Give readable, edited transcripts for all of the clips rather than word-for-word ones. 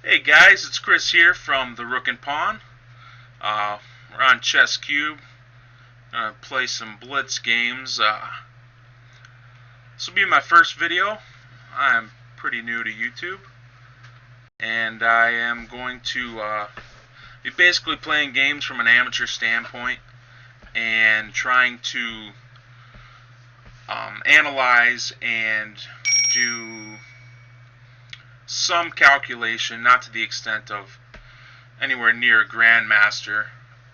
Hey guys, it's Chris here from the Rook and Pawn. We're on Chess Cube. Gonna play some Blitz games. This will be my first video. I'm pretty new to YouTube, and I am going to be basically playing games from an amateur standpoint and trying to analyze and do some calculation, not to the extent of anywhere near a grandmaster,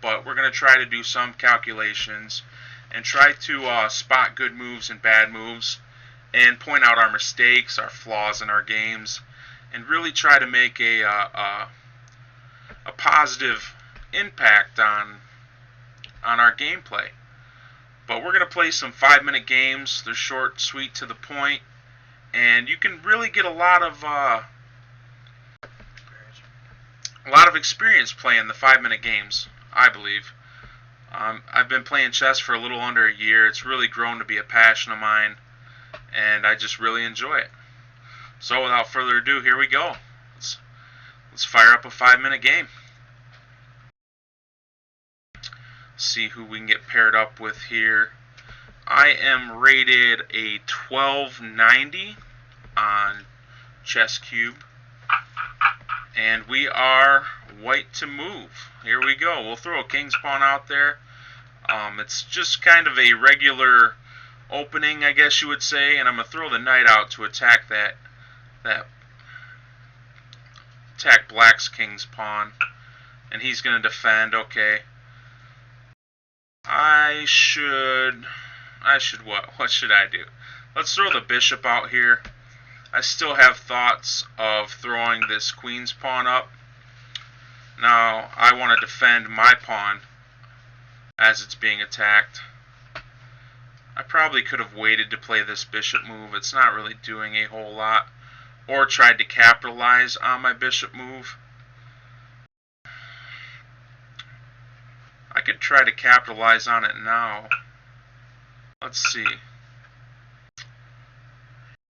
but we're going to try to do some calculations and try to spot good moves and bad moves and point out our mistakes, our flaws in our games, and really try to make a positive impact on our gameplay. But we're going to play some 5-minute games. They're short, sweet, to the point, and you can really get a lot of experience playing the 5-minute games, I believe. I've been playing chess for a little under a year. It's really grown to be a passion of mine, and I just really enjoy it. So without further ado, here we go. Let's fire up a 5-minute game. See who we can get paired up with here. I am rated a 1290 on Chess Cube, and we are white to move. Here we go. We'll throw a king's pawn out there. It's just kind of a regular opening, I guess you would say, and I'm gonna throw the knight out to attack attack black's king's pawn, and he's gonna defend. Okay. I should what? What should I do? Let's throw the bishop out here. I still have thoughts of throwing this queen's pawn up. Now, I want to defend my pawn as it's being attacked. I probably could have waited to play this bishop move. It's not really doing a whole lot. Or tried to capitalize on my bishop move. I could try to capitalize on it now. Let's see.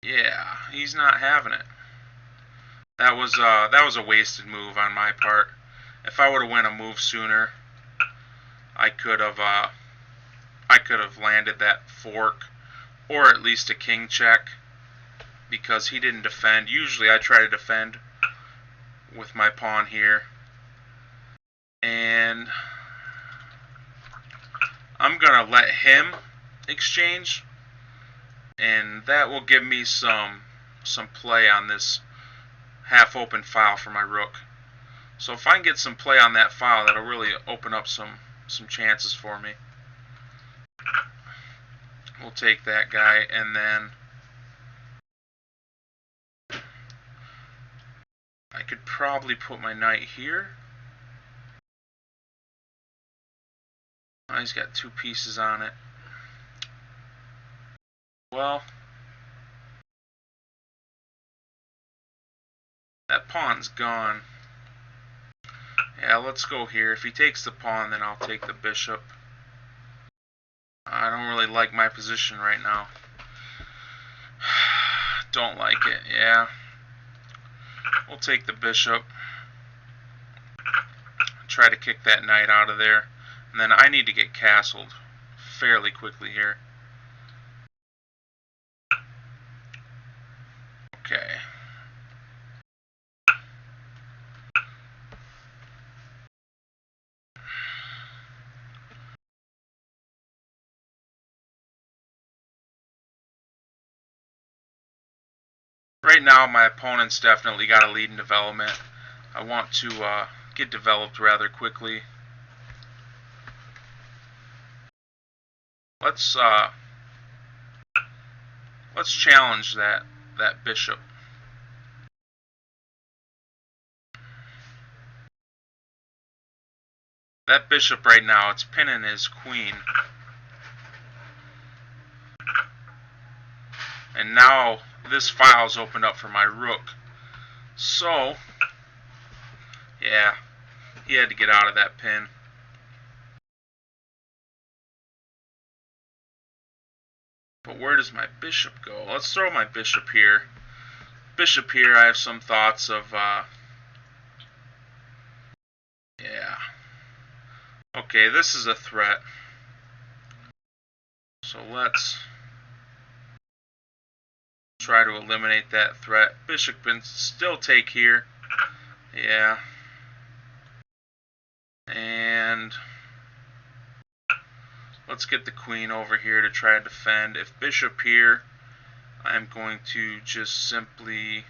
Yeah, he's not having it. That was a wasted move on my part. If I would have went a move sooner, I could have landed that fork, or at least a king check, because he didn't defend. Usually I try to defend with my pawn here, and I'm gonna let him exchange, and that will give me some play on this half open file for my rook. So if I can get some play on that file, that'll really open up some chances for me. We'll take that guy, and then I could probably put my knight here. Oh, he's got 2 pieces on it. Well, that pawn's gone. Yeah, let's go here. If he takes the pawn, then I'll take the bishop. I don't really like my position right now. Don't like it, yeah. We'll take the bishop. Try to kick that knight out of there. And then I need to get castled fairly quickly here. Okay. Right now, my opponent's definitely got a lead in development. I want to get developed rather quickly. Let's challenge that bishop. That bishop right now, it's pinning his queen. And now this file's opened up for my rook. So, yeah, he had to get out of that pin. But where does my bishop go? Let's throw my bishop here. Bishop here, I have some thoughts of Okay, this is a threat. So let's try to eliminate that threat. Bishop can still take here. Yeah. And let's get the queen over here to try to defend. If bishop here, I'm going to just simply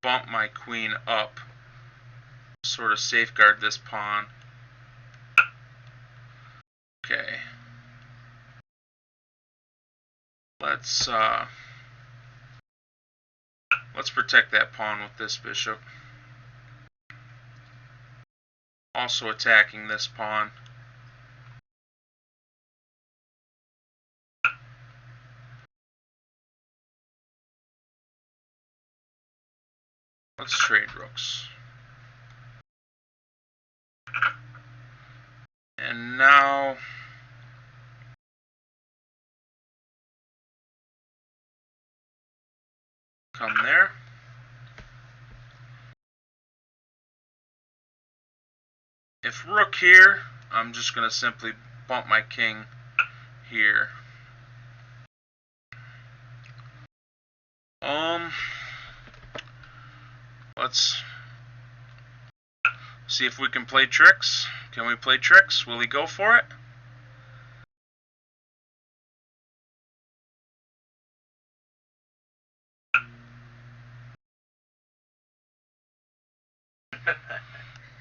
bump my queen up, sort of safeguard this pawn. Okay. Let's protect that pawn with this bishop. Also attacking this pawn. Let's trade rooks. And now come there. If rook here, I'm just going to simply bump my king here. Let's see if we can play tricks. Can we play tricks? Will he go for it?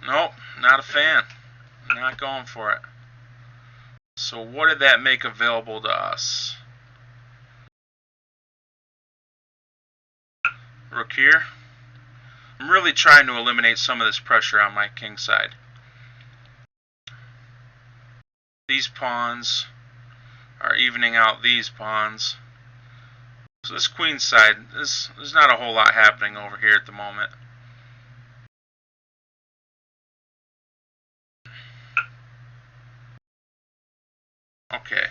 Nope, not a fan. Not going for it. So what did that make available to us? Rook here. I'm really trying to eliminate some of this pressure on my king side. These pawns are evening out these pawns. So this queen side, there's not a whole lot happening over here at the moment. Okay.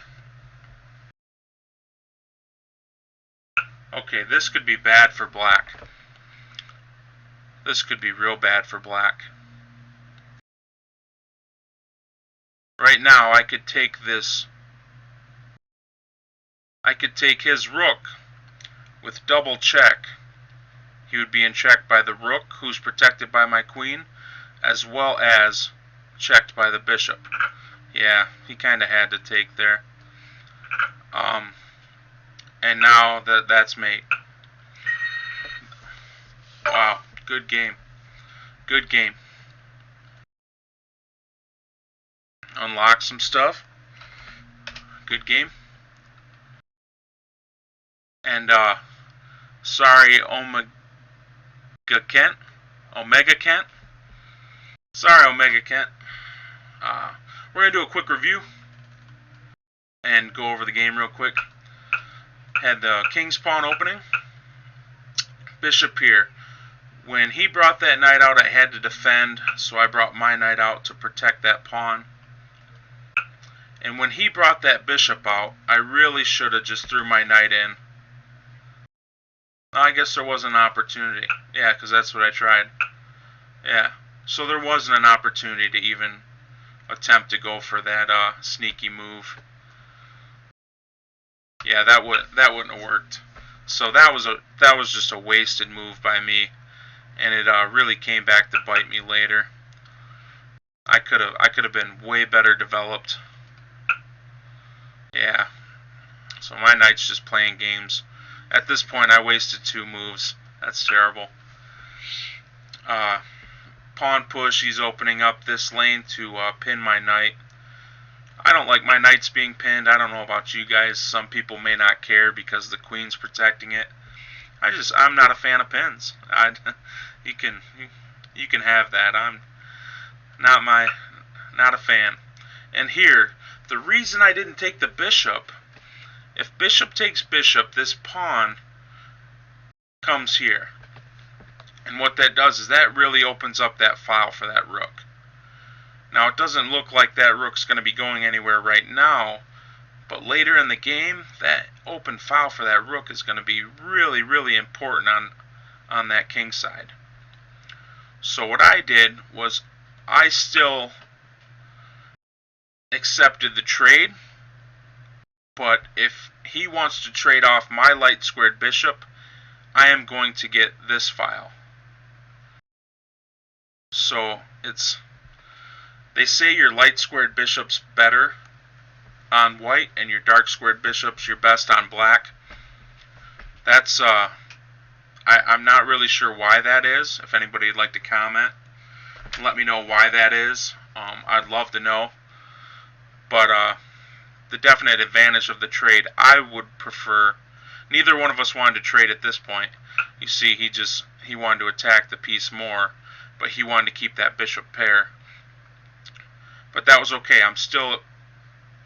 Okay, this could be bad for black. This could be real bad for black. Right now, I could take this. I could take his rook with double check. He would be in check by the rook, who's protected by my queen, as well as checked by the bishop. Yeah, he kind of had to take there. And now that's mate. Wow, good game. Good game. Unlock some stuff. Good game. And sorry, Omega Kent. Sorry, Omega Kent. We're gonna do a quick review and go over the game real quick. Had the king's pawn opening. Bishop here. When he brought that knight out, I had to defend, so I brought my knight out to protect that pawn. And when he brought that bishop out, I really should have just threw my knight in. I guess there wasn't an opportunity. Yeah, because that's what I tried. Yeah, so there wasn't an opportunity to even attempt to go for that sneaky move. Yeah, that wouldn't have worked. So that was just a wasted move by me, and it really came back to bite me later. I could have been way better developed. Yeah. So my knight's just playing games. At this point, I wasted 2 moves. That's terrible. Pawn push. He's opening up this lane to pin my knight. I don't like my knights being pinned. I don't know about you guys. Some people may not care because the queen's protecting it. I'm not a fan of pins. You can have that. I'm not a fan. And here, the reason I didn't take the bishop, if bishop takes bishop, this pawn comes here. And what that does is that really opens up that file for that rook. Now, it doesn't look like that rook's going to be going anywhere right now, but later in the game, that open file for that rook is going to be really, really important on that king side. So what I did was I still accepted the trade, but if he wants to trade off my light squared bishop, I am going to get this file. So they say your light squared bishop's better on white and your dark squared bishop's your best on black. That's I'm not really sure why that is. If anybody would like to comment, let me know why that is. I'd love to know. But the definite advantage of the trade, I would prefer. Neither one of us wanted to trade at this point. You see, he wanted to attack the piece more, but he wanted to keep that bishop pair. But that was okay. I'm still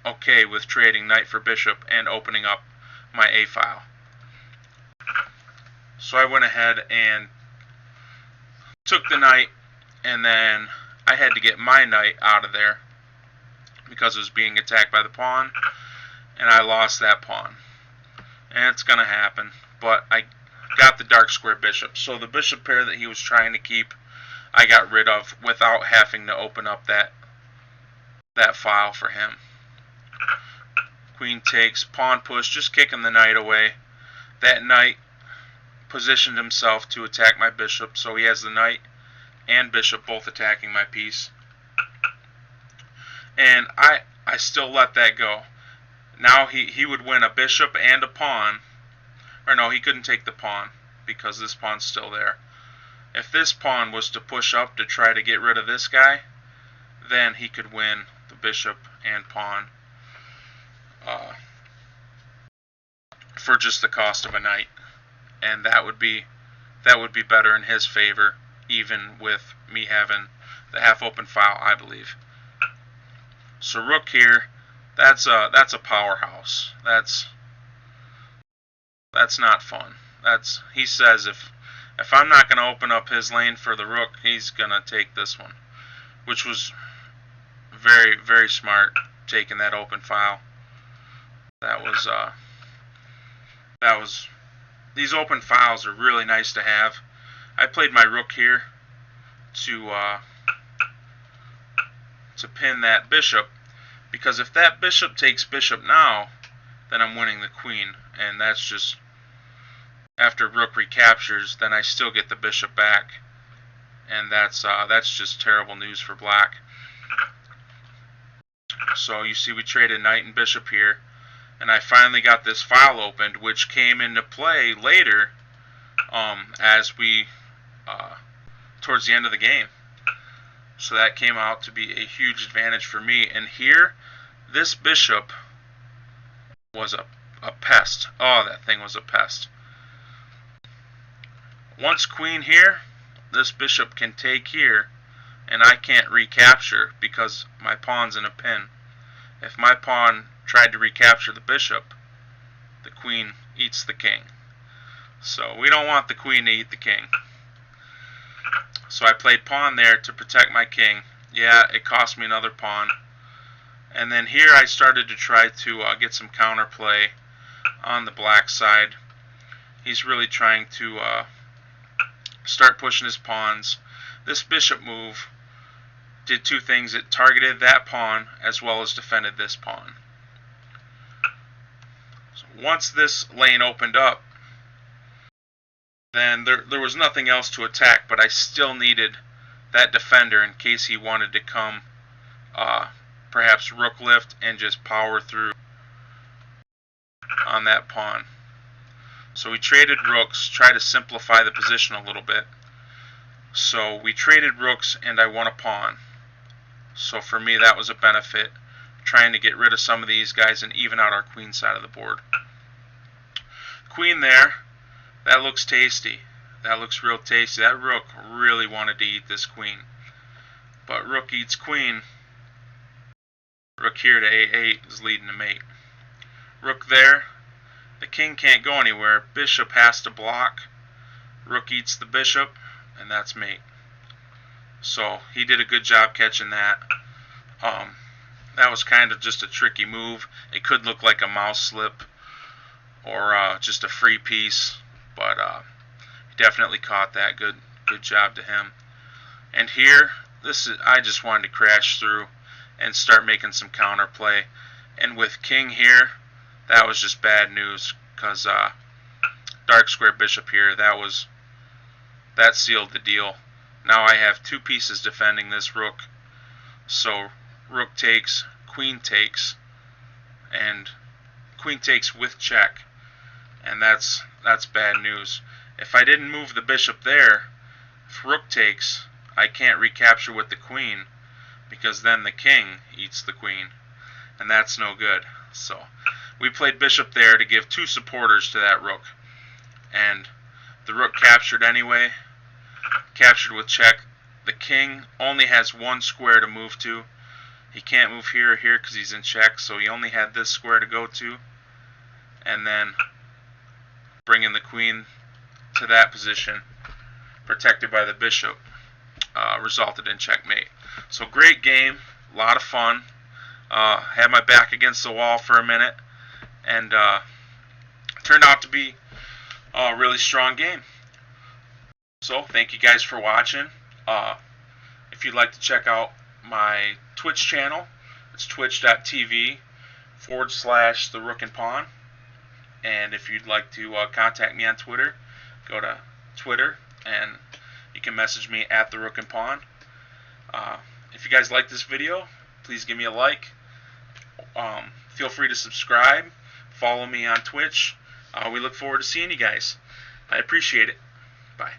okay with trading knight for bishop and opening up my A file. So I went ahead and took the knight, and then I had to get my knight out of there because it was being attacked by the pawn, and I lost that pawn. And it's going to happen, but I got the dark square bishop. So the bishop pair that he was trying to keep, I got rid of without having to open up that file for him. Queen takes, pawn push, just kicking the knight away. That knight positioned himself to attack my bishop, so he has the knight and bishop both attacking my piece. And I still let that go. Now he would win a bishop and a pawn. Or no, he couldn't take the pawn because this pawn's still there. If this pawn was to push up to try to get rid of this guy, then he could win the bishop and pawn for just the cost of a knight. And that would be better in his favor, even with me having the half-open file, I believe. So rook here, that's a powerhouse. That's not fun. He says if I'm not going to open up his lane for the rook, he's going to take this one, which was very, very smart, taking that open file. That was these open files are really nice to have. I played my rook here to pin that bishop, because if that bishop takes bishop now, then I'm winning the queen, and that's just, after rook recaptures, then I still get the bishop back, and that's just terrible news for black. So you see we traded knight and bishop here, and I finally got this file opened, which came into play later as we towards the end of the game. So that came out to be a huge advantage for me. And here, this bishop was a pest. Oh, that thing was a pest. Once queen here, this bishop can take here, and I can't recapture because my pawn's in a pin. If my pawn tried to recapture the bishop, the queen eats the king. So we don't want the queen to eat the king. So I played pawn there to protect my king. Yeah, it cost me another pawn. And then here I started to try to get some counterplay on the black side. He's really trying to start pushing his pawns. This bishop move did two things. It targeted that pawn as well as defended this pawn. So once this lane opened up, then there was nothing else to attack, but I still needed that defender in case he wanted to come perhaps rook lift and just power through on that pawn. So we traded rooks, try to simplify the position a little bit. So we traded rooks and I won a pawn. So for me that was a benefit, trying to get rid of some of these guys and even out our queen side of the board. Queen there, that looks tasty. That looks real tasty. That rook really wanted to eat this queen. But rook eats queen. Rook here to a8 is leading to mate. Rook there. The king can't go anywhere. Bishop has to block. Rook eats the bishop, and that's mate. So he did a good job catching that. That was kind of just a tricky move. It could look like a mouse slip or just a free piece, but he definitely caught that. Good job to him. And here, I just wanted to crash through and start making some counterplay. And with king here, that was just bad news, because dark square bishop here, that sealed the deal. Now I have two pieces defending this rook. So rook takes, queen takes, and queen takes with check, and that's bad news. If I didn't move the bishop there, if rook takes, I can't recapture with the queen, because then the king eats the queen, and that's no good. So we played bishop there to give two supporters to that rook, and the rook captured anyway, captured with check. The king only has one square to move to. He can't move here or here because he's in check, so he only had this square to go to. And then bringing the queen to that position, protected by the bishop, resulted in checkmate. So great game, a lot of fun. Had my back against the wall for a minute, and turned out to be a really strong game. So thank you guys for watching. If you'd like to check out my Twitch channel, it's twitch.tv/The Rook and Pawn. And if you'd like to contact me on Twitter, go to Twitter and you can message me at The Rook and Pawn. If you guys like this video, please give me a like. Feel free to subscribe. Follow me on Twitch. We look forward to seeing you guys. I appreciate it. Bye.